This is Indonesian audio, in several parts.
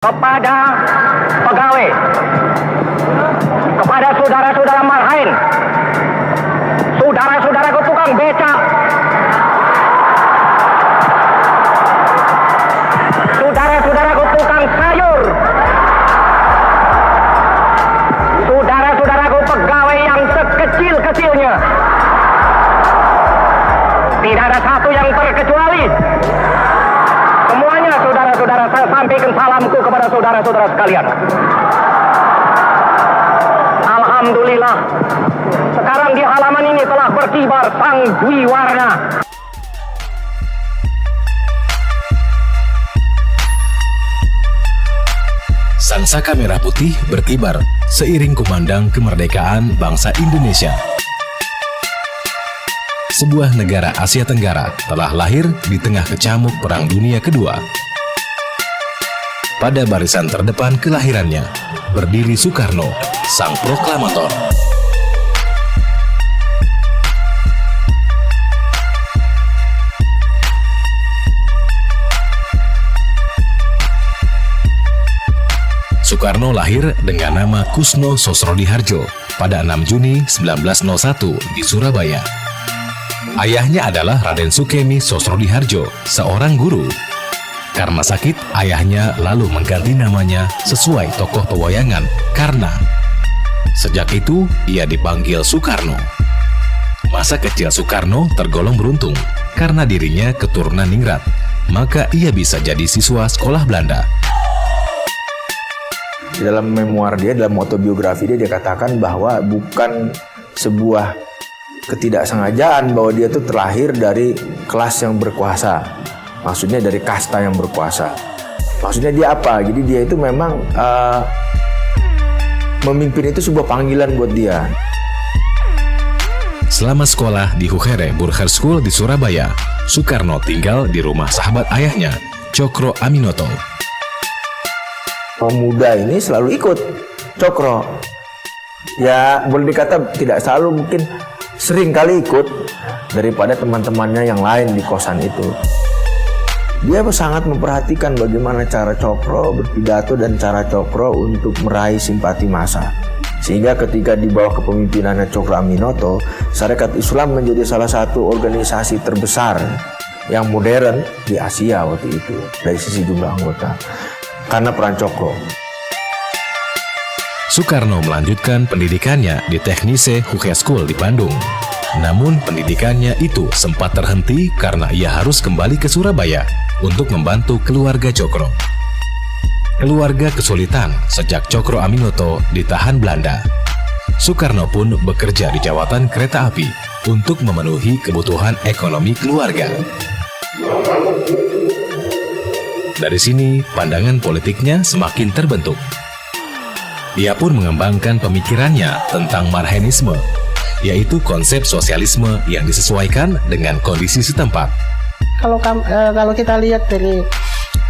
Kepada pegawai, kepada saudara-saudara marhain, saudara-saudaraku tukang becak, saudara-saudaraku tukang sayur, saudara-saudaraku pegawai yang sekecil-kecilnya, tidak ada satu yang terkecuali. Semuanya saudara-saudara, saya sampaikan salamku kepada saudara-saudara sekalian. Alhamdulillah, sekarang di halaman ini telah berkibar sang Dwi Warna. Sang saka merah putih berkibar seiring kumandang kemerdekaan bangsa Indonesia. Sebuah negara Asia Tenggara telah lahir di tengah kecamuk Perang Dunia Kedua. Pada barisan terdepan kelahirannya, berdiri Soekarno, sang proklamator. Soekarno lahir dengan nama Kusno Sosrodihardjo pada 6 Juni 1901 di Surabaya. Ayahnya adalah Raden Sukemi Sosrodihardjo, seorang guru. Karena sakit, ayahnya lalu mengganti namanya sesuai tokoh pewayangan, Karna. Sejak itu, ia dipanggil Soekarno. Masa kecil Soekarno tergolong beruntung, karena dirinya keturunan ningrat, maka ia bisa jadi siswa sekolah Belanda. Di dalam memoir dia, dalam autobiografi dia katakan bahwa bukan sebuah ketidaksengajaan bahwa dia tuh terlahir dari kelas yang berkuasa. Maksudnya dari kasta yang berkuasa. Maksudnya dia apa? Jadi dia itu memang memimpin itu sebuah panggilan buat dia. Selama sekolah di Huchere Burger School di Surabaya, Soekarno tinggal di rumah sahabat ayahnya, Cokro Aminoto. Pemuda ini selalu ikut Cokro. Ya boleh dikata tidak selalu, mungkin sering kali ikut daripada teman-temannya yang lain di kosan itu. Dia sangat memperhatikan bagaimana cara Cokro berpidato dan cara Cokro untuk meraih simpati massa. Sehingga ketika di bawah kepemimpinannya Cokro Aminoto, Sarekat Islam menjadi salah satu organisasi terbesar yang modern di Asia waktu itu dari sisi jumlah anggota. Karena peran Cokro. Soekarno melanjutkan pendidikannya di Teknise Hogeschool School di Bandung. Namun pendidikannya itu sempat terhenti karena ia harus kembali ke Surabaya untuk membantu keluarga Cokro. Keluarga kesulitan sejak Cokro Aminoto ditahan Belanda. Soekarno pun bekerja di jawatan kereta api untuk memenuhi kebutuhan ekonomi keluarga. Dari sini, pandangan politiknya semakin terbentuk. Ia pun mengembangkan pemikirannya tentang marhenisme, yaitu konsep sosialisme yang disesuaikan dengan kondisi setempat. Kalau kita lihat dari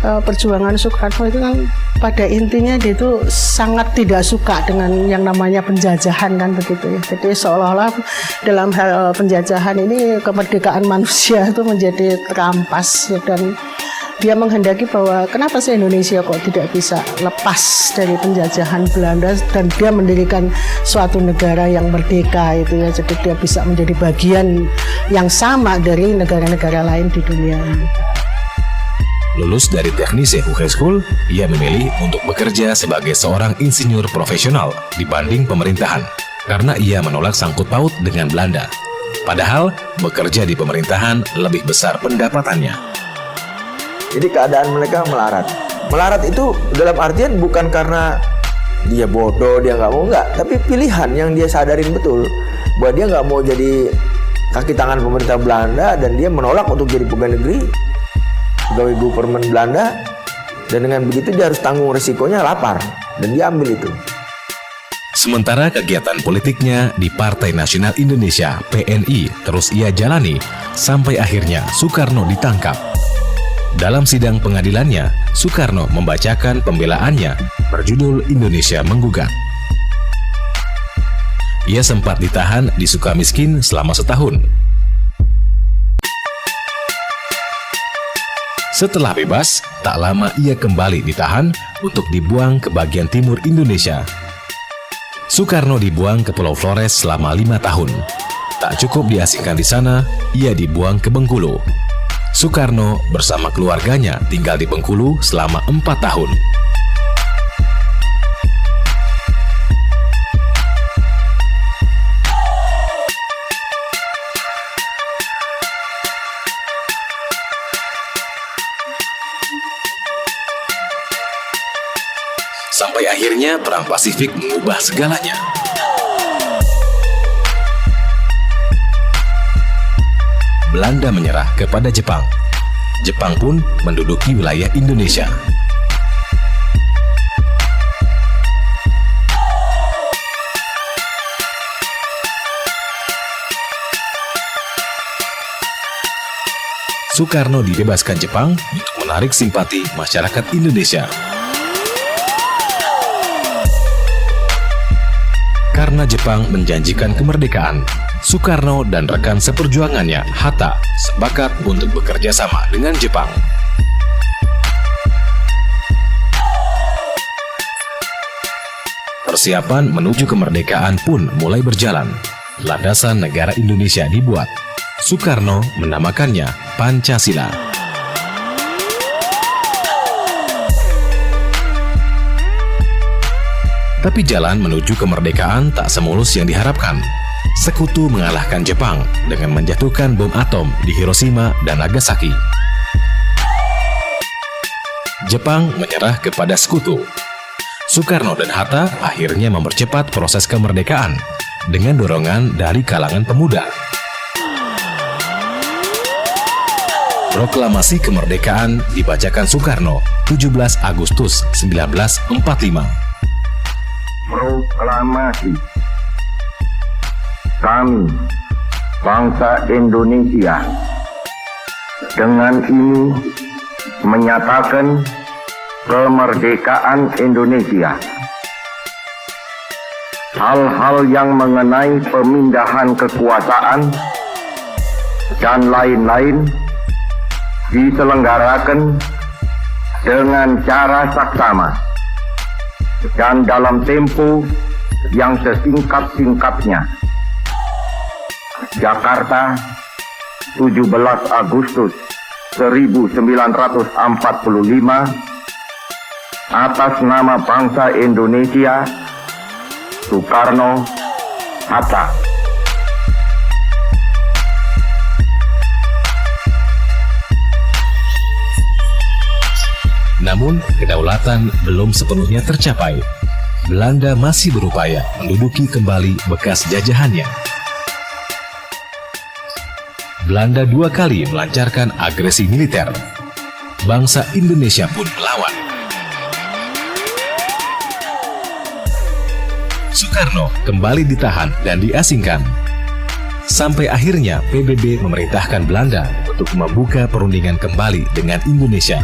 perjuangan Soekarno itu kan pada intinya dia itu sangat tidak suka dengan yang namanya penjajahan kan begitu ya. Jadi seolah-olah dalam hal penjajahan ini kemerdekaan manusia itu menjadi terampas ya, dan dia menghendaki bahwa kenapa sih Indonesia kok tidak bisa lepas dari penjajahan Belanda dan dia mendirikan suatu negara yang merdeka itu ya, jadi dia bisa menjadi bagian yang sama dari negara-negara lain di dunia ini. Lulus dari Teknise Hogeschool, ia memilih untuk bekerja sebagai seorang insinyur profesional dibanding pemerintahan karena ia menolak sangkut paut dengan Belanda. Padahal bekerja di pemerintahan lebih besar pendapatannya. Jadi keadaan mereka melarat. Melarat itu dalam artian bukan karena dia bodoh, dia nggak mau, nggak. Tapi pilihan yang dia sadarin betul bahwa dia nggak mau jadi kaki tangan pemerintah Belanda dan dia menolak untuk jadi pegawai negeri, pegawai government Belanda. Dan dengan begitu dia harus tanggung risikonya lapar dan dia ambil itu. Sementara kegiatan politiknya di Partai Nasional Indonesia (PNI) terus ia jalani sampai akhirnya Soekarno ditangkap. Dalam sidang pengadilannya, Soekarno membacakan pembelaannya berjudul Indonesia Menggugat. Ia sempat ditahan di Sukamiskin selama setahun. Setelah bebas, tak lama ia kembali ditahan untuk dibuang ke bagian timur Indonesia. Soekarno dibuang ke Pulau Flores selama 5 tahun. Tak cukup diasingkan di sana, ia dibuang ke Bengkulu. Soekarno bersama keluarganya tinggal di Bengkulu selama 4 tahun. Sampai akhirnya Perang Pasifik mengubah segalanya. Belanda menyerah kepada Jepang. Jepang pun menduduki wilayah Indonesia. Soekarno dibebaskan Jepang untuk menarik simpati masyarakat Indonesia. Karena Jepang menjanjikan kemerdekaan, Soekarno dan rekan seperjuangannya, Hatta, sepakat untuk bekerja sama dengan Jepang. Persiapan menuju kemerdekaan pun mulai berjalan. Landasan negara Indonesia dibuat. Soekarno menamakannya Pancasila. Tapi jalan menuju kemerdekaan tak semulus yang diharapkan. Sekutu mengalahkan Jepang dengan menjatuhkan bom atom di Hiroshima dan Nagasaki. Jepang menyerah kepada sekutu. Soekarno dan Hatta akhirnya mempercepat proses kemerdekaan dengan dorongan dari kalangan pemuda. Proklamasi kemerdekaan dibacakan Soekarno 17 Agustus 1945. Proklamasi. Kami, bangsa Indonesia, dengan ini menyatakan kemerdekaan Indonesia. Hal-hal yang mengenai pemindahan kekuasaan dan lain-lain diselenggarakan dengan cara saksama dan dalam tempo yang sesingkat-singkatnya. Jakarta, 17 Agustus 1945, atas nama bangsa Indonesia, Soekarno, Hatta. Namun, kedaulatan belum sepenuhnya tercapai. Belanda masih berupaya menduduki kembali bekas jajahannya. Belanda 2 kali melancarkan agresi militer. Bangsa Indonesia pun melawan. Soekarno kembali ditahan dan diasingkan. Sampai akhirnya PBB memerintahkan Belanda untuk membuka perundingan kembali dengan Indonesia.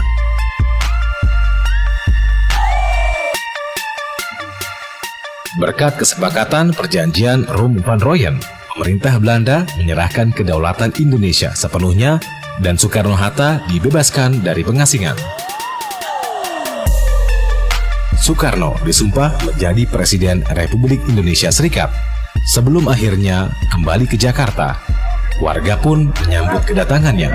Berkat kesepakatan perjanjian Rum-Van Rooyen, pemerintah Belanda menyerahkan kedaulatan Indonesia sepenuhnya dan Soekarno-Hatta dibebaskan dari pengasingan. Soekarno disumpah menjadi Presiden Republik Indonesia Serikat sebelum akhirnya kembali ke Jakarta. Warga pun menyambut kedatangannya.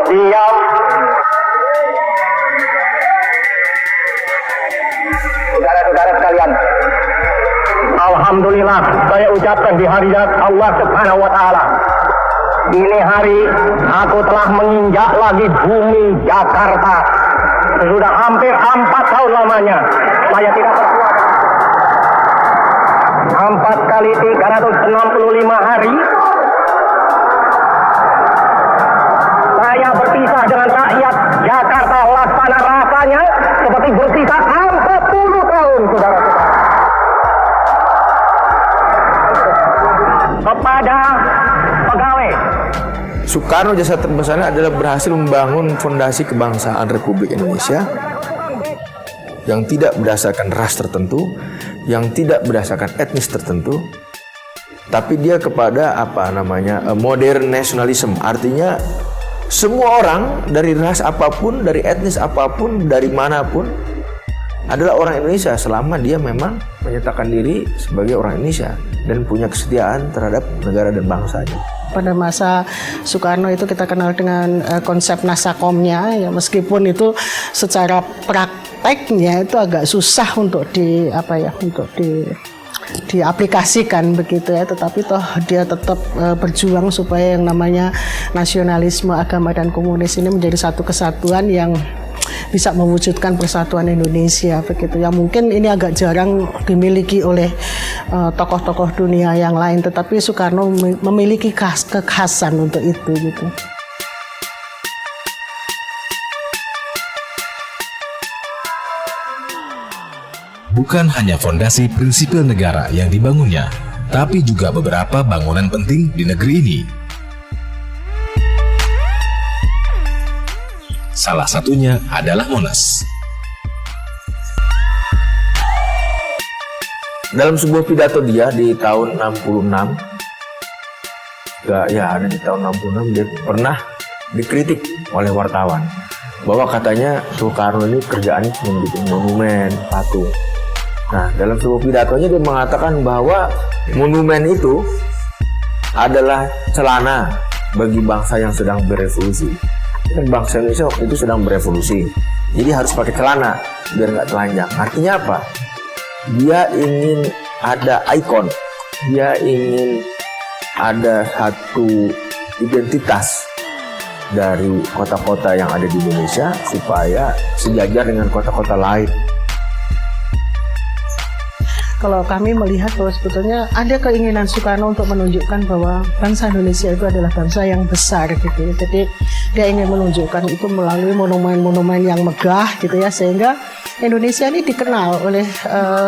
Diam. Saudara-saudara sekalian, alhamdulillah saya ucapkan di hadirat Allah Subhanahu wa taala. Ini hari aku telah menginjak lagi bumi Jakarta. Sudah hampir 4 tahun lamanya saya tidak berpuasa. 4 kali 365 hari saya berpisah dengan rakyat Jakarta, laksana rasanya seperti berpisah 40 tahun, saudara-saudara. Kepada pegawai, Soekarno jasa terbesarnya adalah berhasil membangun fondasi kebangsaan Republik Indonesia yang tidak berdasarkan ras tertentu, yang tidak berdasarkan etnis tertentu, tapi dia kepada modern nationalism. Artinya semua orang dari ras apapun, dari etnis apapun, dari manapun adalah orang Indonesia selama dia memang menyatakan diri sebagai orang Indonesia dan punya kesetiaan terhadap negara dan bangsanya. Pada masa Soekarno itu kita kenal dengan konsep nasakomnya, ya meskipun itu secara prakteknya itu agak susah untuk diaplikasikan begitu ya, tetapi toh dia tetap berjuang supaya yang namanya nasionalisme, agama dan komunis ini menjadi satu kesatuan yang bisa mewujudkan persatuan Indonesia begitu ya. Mungkin ini agak jarang dimiliki oleh tokoh-tokoh dunia yang lain, tetapi Soekarno memiliki kekhasan untuk itu gitu. Bukan hanya fondasi prinsipil negara yang dibangunnya, tapi juga beberapa bangunan penting di negeri ini. Salah satunya adalah Monas. Dalam sebuah pidato dia di tahun 66, ada di tahun 66, dia pernah dikritik oleh wartawan bahwa katanya Soekarno ini kerjaannya cuma bikin monumen, patung. Nah, dalam sebuah pidatonya dia mengatakan bahwa monumen itu adalah celana bagi bangsa yang sedang berevolusi. Dan bangsa Indonesia waktu itu sedang berevolusi, jadi harus pakai celana biar nggak telanjang. Artinya apa? Dia ingin ada ikon, dia ingin ada satu identitas dari kota-kota yang ada di Indonesia supaya sejajar dengan kota-kota lain. Kalau kami melihat bahwa sebetulnya ada keinginan Soekarno untuk menunjukkan bahwa bangsa Indonesia itu adalah bangsa yang besar gitu. Jadi dia ingin menunjukkan itu melalui monumen-monumen yang megah gitu ya, sehingga Indonesia ini dikenal oleh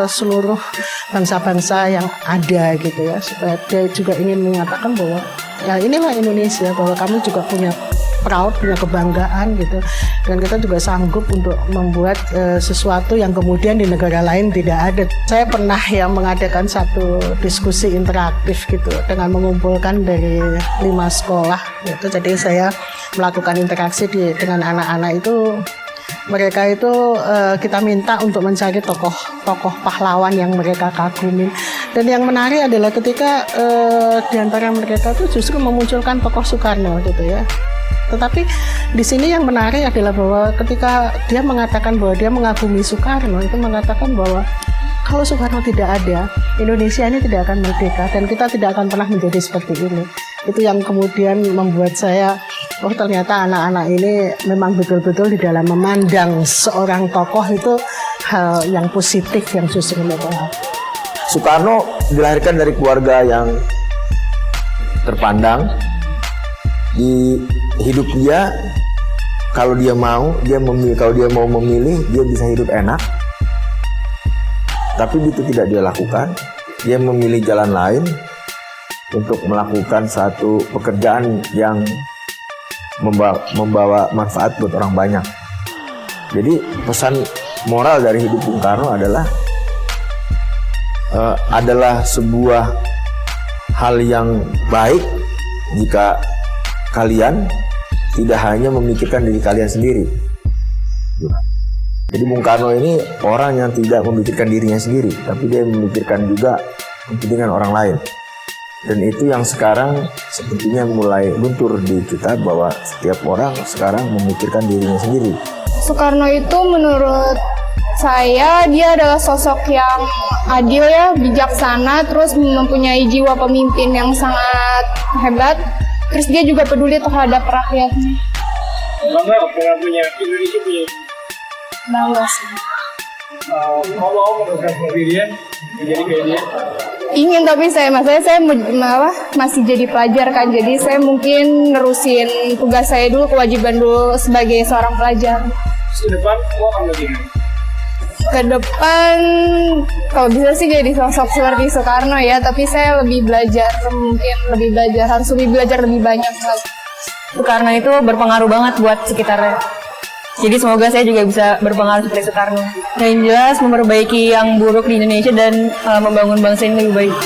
seluruh bangsa-bangsa yang ada gitu ya. Supaya dia juga ingin mengatakan bahwa ya inilah Indonesia, bahwa kami juga punya proud, punya kebanggaan gitu, dan kita juga sanggup untuk membuat sesuatu yang kemudian di negara lain tidak ada. Saya pernah mengadakan satu diskusi interaktif gitu dengan mengumpulkan dari 5 sekolah gitu. Jadi saya melakukan interaksi dengan anak-anak itu. Mereka itu kita minta untuk mencari tokoh pahlawan yang mereka kagumi. Dan yang menarik adalah ketika di antara mereka itu justru memunculkan tokoh Soekarno gitu ya. Tetapi di sini yang menarik adalah bahwa ketika dia mengatakan bahwa dia mengagumi Soekarno, itu mengatakan bahwa kalau Soekarno tidak ada, Indonesia ini tidak akan merdeka dan kita tidak akan pernah menjadi seperti ini. Itu yang kemudian membuat saya, oh ternyata anak-anak ini memang betul-betul di dalam memandang seorang tokoh itu hal yang positif yang justru mereka. Soekarno dilahirkan dari keluarga yang terpandang. Di hidup dia, kalau dia mau memilih, dia bisa hidup enak. Tapi itu tidak dia lakukan. Dia memilih jalan lain untuk melakukan satu pekerjaan yang membawa manfaat buat orang banyak. Jadi pesan moral dari hidup Bung Karno adalah sebuah hal yang baik jika kalian tidak hanya memikirkan diri kalian sendiri. Jadi Bung Karno ini orang yang tidak memikirkan dirinya sendiri, tapi dia memikirkan juga kepentingan orang lain. Dan itu yang sekarang sepertinya mulai luntur di kita, bahwa setiap orang sekarang memikirkan dirinya sendiri. Soekarno itu menurut saya dia adalah sosok yang adil ya, bijaksana, terus mempunyai jiwa pemimpin yang sangat hebat. Terus dia juga peduli terhadap rakyatnya. Bangga punya Indonesia punya. Bangga sih. Mau seperti dia, menjadi kayak dia. Ingin, tapi saya masih jadi pelajar kan, jadi saya mungkin nerusin tugas saya dulu, kewajiban dulu sebagai seorang pelajar. Ke depan, mau akan bagaimana? Ke depan, kalau bisa sih jadi sosok seperti Soekarno ya, tapi saya harus lebih belajar lebih banyak lagi. Soekarno itu berpengaruh banget buat sekitarnya. Jadi semoga saya juga bisa berpengaruh seperti Soekarno. Yang jelas memperbaiki yang buruk di Indonesia dan membangun bangsa ini lebih baik.